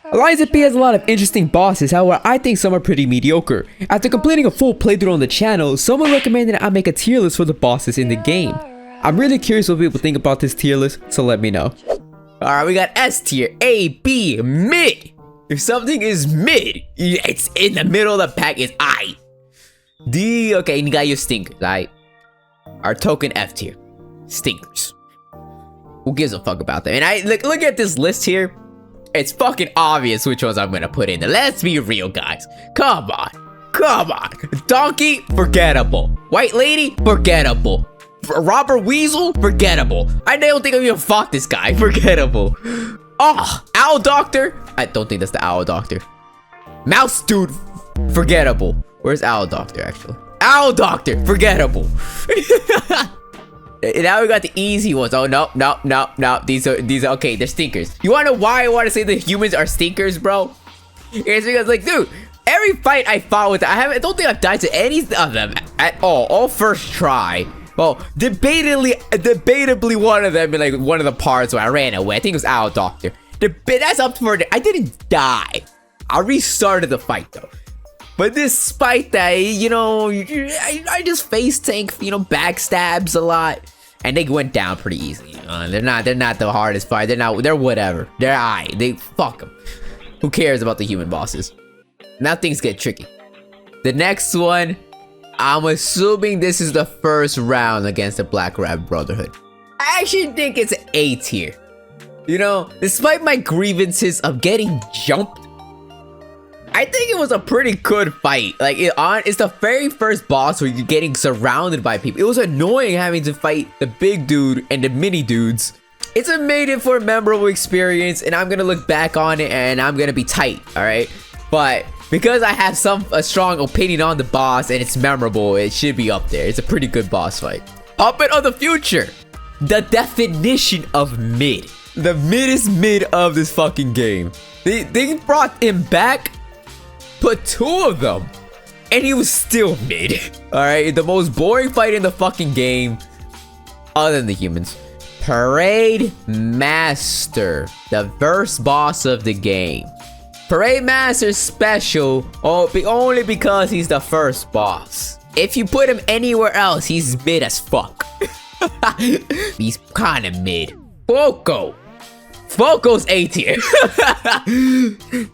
Alliance P has a lot of interesting bosses, however I think some are pretty mediocre. After completing a full playthrough on the channel, someone recommended I make a tier list for the bosses in the game. I'm really curious what people think about this tier list, so let me know. Alright, we got S tier, A, B, mid. If something is mid, it's in the middle of the pack, it's I. D, okay, you got your stinkers, right? Our token F tier, stinkers. Who gives a fuck about them? And look at this list here. It's fucking obvious which ones I'm gonna put in there. Let's be real, guys. Come on. Come on. Donkey, forgettable. White lady, forgettable. Robber Weasel, forgettable. I don't think I even fought this guy. Forgettable. Oh, Owl Doctor. I don't think that's the Owl Doctor. Mouse Dude, forgettable. Where's Owl Doctor, actually? Owl Doctor, forgettable. And now we got the easy ones. Oh, no. These are okay, they're stinkers. You wanna know why I wanna say the humans are stinkers, bro? It's because, like, dude, every fight I fought with, I don't think I've died to any of them at all first try. Well, debatably one of them in, like, one of the parts where I ran away. I think it was Owl Doctor. That's up for I didn't die. I restarted the fight, though. But despite that, you know, I just face tank, you know, backstabs a lot, and they went down pretty easily. They're not the hardest fight. They're whatever. They fuck them. Who cares about the human bosses? Now things get tricky. The next one, I'm assuming this is the first round against the Black Rat Brotherhood. I actually think it's an A tier. You know, despite my grievances of getting jumped, I think it was a pretty good fight. Like, it's the very first boss where you're getting surrounded by people. It was annoying having to fight the big dude and the mini dudes. It's made it for a memorable experience, and I'm gonna look back on it and I'm gonna be tight, all right? But because I have a strong opinion on the boss and it's memorable, it should be up there. It's a pretty good boss fight. Puppet of the Future. The definition of mid. The middest mid of this fucking game. They brought him back. Put two of them, and he was still mid. All right, the most boring fight in the fucking game, other than the humans. Parade Master, the first boss of the game. Parade Master's special only because he's the first boss. If you put him anywhere else, he's mid as fuck. He's kind of mid. Fuoco. Fuoco's A tier.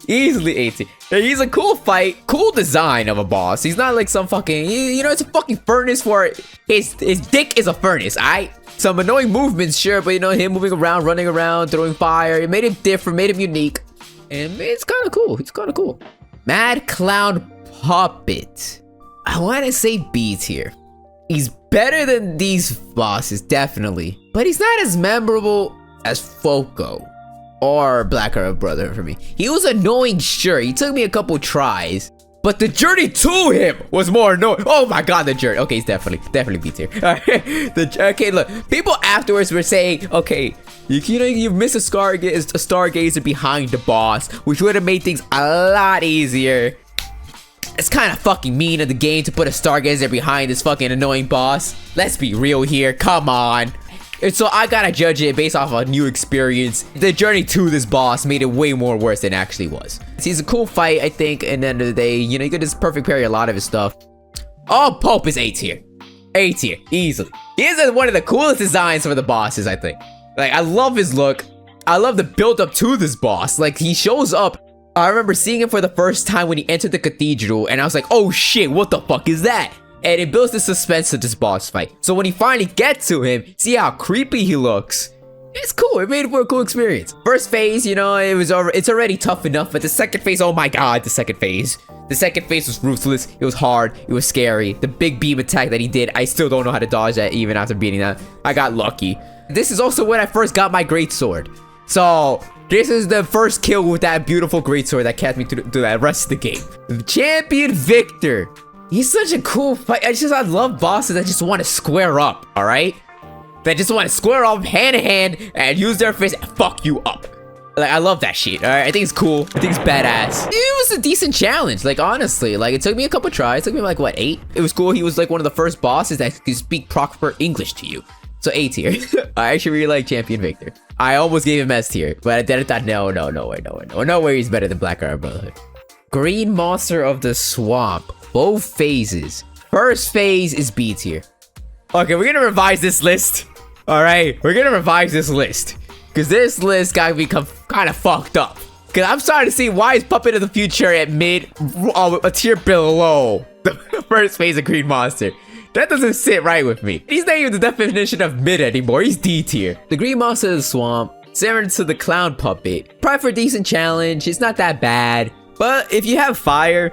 Easily A tier. He's a cool fight, cool design of a boss. He's not like some fucking, you know, it's a fucking furnace for his dick is a furnace, alright? Some annoying movements, sure, but you know, him moving around, running around, throwing fire, it made him different, made him unique. And it's kind of cool. It's kind of cool. Mad Clown Puppet. I want to say B tier. He's better than these bosses, definitely. But he's not as memorable as Fuoco or Black Rat Brotherhood for me. He was annoying, sure. He took me a couple tries. But the journey to him was more annoying. Oh my god, the journey. Okay, he's definitely B tier. Okay, look. People afterwards were saying, okay, you know, you missed a stargazer behind the boss, which would have made things a lot easier. It's kind of fucking mean of the game to put a stargazer behind this fucking annoying boss. Let's be real here. Come on. And so I gotta judge it based off a new experience. The journey to this boss made it way more worse than it actually was. He's a cool fight, I think, and at the end of the day, you know, you could just perfect parry a lot of his stuff. Oh, Pope is A tier. A tier, easily. He is one of the coolest designs for the bosses, I think. Like, I love his look. I love the build up to this boss. Like, he shows up. I remember seeing him for the first time when he entered the cathedral, and I was like, oh shit, what the fuck is that? And it builds the suspense to this boss fight. So when you finally get to him, see how creepy he looks. It's cool. It made it for a cool experience. First phase, you know, it's already tough enough. But the second phase, oh my god, the second phase. The second phase was ruthless. It was hard. It was scary. The big beam attack that he did, I still don't know how to dodge that even after beating that. I got lucky. This is also when I first got my greatsword. So this is the first kill with that beautiful greatsword that kept me through the rest of the game. Champion Victor. He's such a cool fight. I love bosses that just want to square up, all right? That just want to square up hand to hand and use their fist and fuck you up. Like, I love that shit, all right? I think it's cool. I think it's badass. It was a decent challenge, like, honestly. Like, it took me a couple tries. It took me, like, what, 8? It was cool. He was, like, one of the first bosses that could speak proper English to you. So, A tier. I actually really like Champion Victor. I almost gave him S tier, but then I thought, no way he's better than Black Arrow Brotherhood. Green Monster of the Swamp. Both phases. First phase is B tier. Okay, we're gonna revise this list. Alright, we're gonna revise this list. Because this list got to become kind of fucked up. Because I'm starting to see why is Puppet of the Future at mid, a tier below the first phase of Green Monster. That doesn't sit right with me. He's not even the definition of mid anymore. He's D tier. The Green Monster of the Swamp, similar to the Clown Puppet. Probably for a decent challenge. It's not that bad. But if you have fire,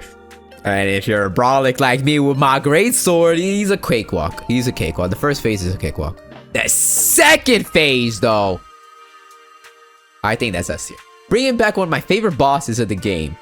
and if you're a brolic like me with my great sword, he's a cakewalk. He's a cakewalk. The first phase is a cakewalk. The second phase, though, I think that's S tier. Bringing back one of my favorite bosses of the game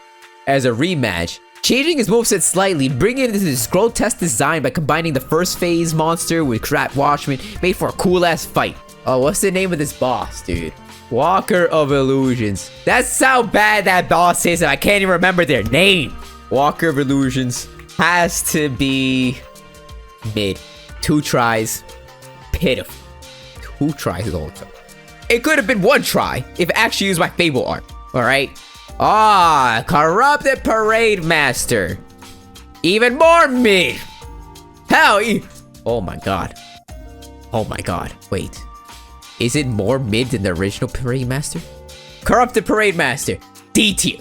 as a rematch. Changing his moveset slightly, bringing it into this grotesque design by combining the first phase monster with crap Watchman, made for a cool ass fight. Oh, what's the name of this boss, dude? Walker of Illusions. That's how bad that boss is, and I can't even remember their name. Walker of Illusions has to be mid. 2 tries. Pitiful. 2 tries is all it took. It could have been 1 try if it actually used my Fable art. Alright? Ah, Corrupted Parade Master. Even more mid. Hell, oh my god. Oh my god. Wait. Is it more mid than the original Parade Master? Corrupted Parade Master. D tier.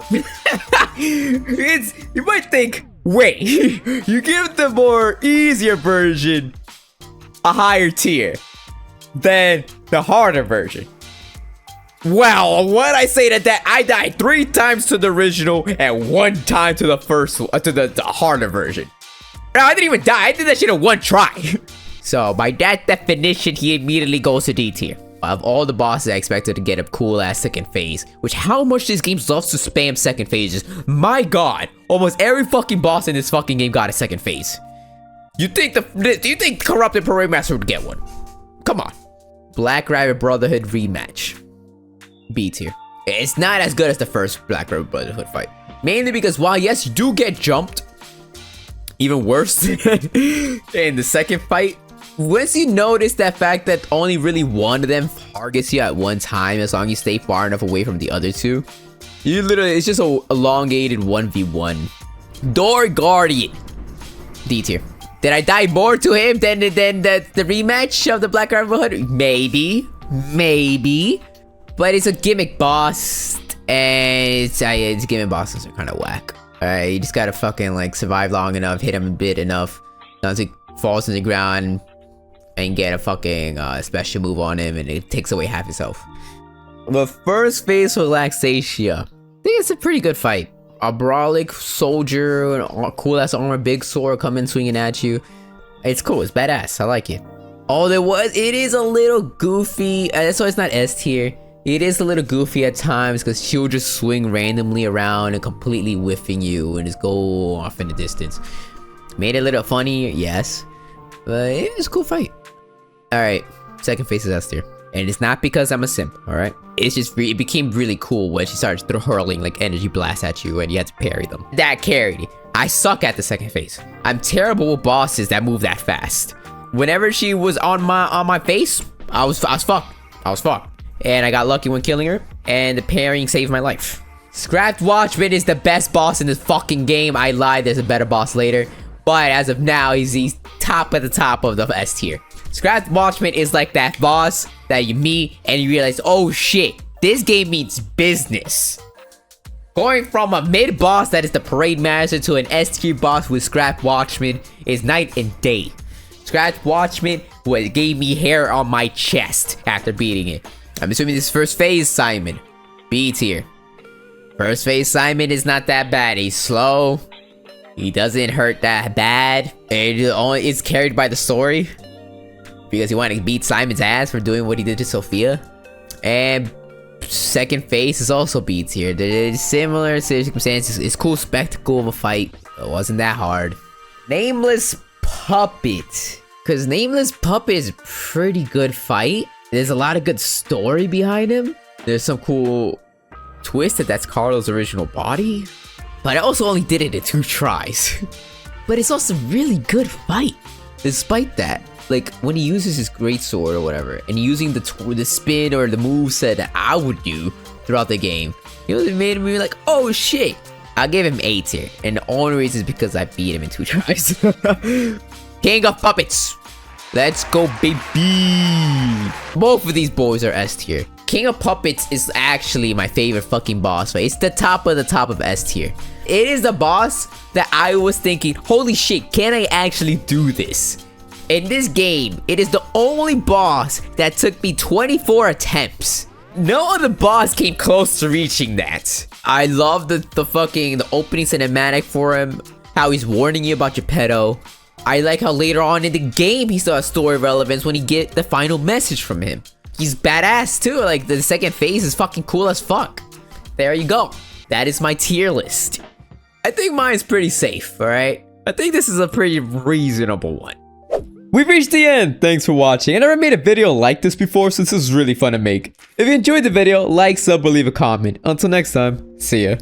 You might think, wait, you give the more easier version a higher tier than the harder version. Well, what I say to that, I died 3 times to the original and 1 time to the first, to the harder version. No, I didn't even die. I did that shit in 1 try. So by that definition, he immediately goes to D tier. Of all the bosses, I expected to get a cool ass second phase, which how much this game loves to spam second phases. My god, almost every fucking boss in this fucking game got a second phase. Do you think Corrupted Parade Master would get one? Come on. Black Rabbit Brotherhood rematch. B tier. It's not as good as the first Black Rabbit Brotherhood fight. Mainly because while yes, you do get jumped, even worse in the second fight, once you notice that fact that only really one of them targets you at one time, as long as you stay far enough away from the other 2, you literally, it's just a elongated 1v1. Door Guardian. D tier. Did I die more to him than the rematch of the Black Rabbit Brotherhood? Maybe. But it's a gimmick boss, and it's gimmick bosses are kind of whack. Alright, you just gotta fucking like survive long enough, hit him a bit enough, once he falls in the ground, and get a fucking special move on him, and it takes away half his health. The first phase for Laxasia, I think it's a pretty good fight. A brolic soldier, a cool ass armor, big sword coming swinging at you. It's cool, it's badass, I like it. It is a little goofy, that's why it's not S tier. It is a little goofy at times because she'll just swing randomly around and completely whiffing you and just go off in the distance. Made it a little funny, yes, but it was a cool fight. Alright, second phase is S tier. And it's not because I'm a simp, alright? It's just, it became really cool when she started hurling like energy blasts at you and you had to parry them. That carried it. I suck at the second phase. I'm terrible with bosses that move that fast. Whenever she was on my face, I was fucked. And I got lucky when killing her, and the parrying saved my life. Scrapped Watchman is the best boss in this fucking game. I lied, there's a better boss later. But as of now, he's top at the top of the S tier. Scrapped Watchman is like that boss that you meet and you realize, oh shit, this game means business. Going from a mid boss that is the Parade Master to an S tier boss with Scrapped Watchman is night and day. Scrapped Watchman gave me hair on my chest after beating it. I'm assuming this first phase Simon. B tier. First phase Simon is not that bad. He's slow. He doesn't hurt that bad. It's carried by the story. Because he wanted to beat Simon's ass for doing what he did to Sophia. And second phase is also B tier. They're similar circumstances. It's cool spectacle of a fight. It wasn't that hard. Nameless Puppet. Because Nameless Puppet is a pretty good fight. There's a lot of good story behind him. There's some cool twist that's Carlo's original body. But I also only did it in 2 tries. But it's also a really good fight. despite that, like when he uses his greatsword or whatever, and using the spin or the moveset that I would do throughout the game, you know, it made me like, oh shit. I gave him A tier, and the only reason is because I beat him in 2 tries. King of Puppets. Let's go, baby. Both of these boys are S tier. King of Puppets is actually my favorite fucking boss fight. It's the top of S tier. It is the boss that I was thinking, holy shit, can I actually do this? In this game, it is the only boss that took me 24 attempts. No other boss came close to reaching that. I love the opening cinematic for him. How he's warning you about Geppetto. I like how later on in the game he still has story relevance when you get the final message from him. He's badass too. Like the second phase is fucking cool as fuck. There you go. That is my tier list. I think mine's pretty safe, alright? I think this is a pretty reasonable one. We've reached the end. Thanks for watching. I never made a video like this before, so this is really fun to make. If you enjoyed the video, like, sub, or leave a comment. Until next time, see ya.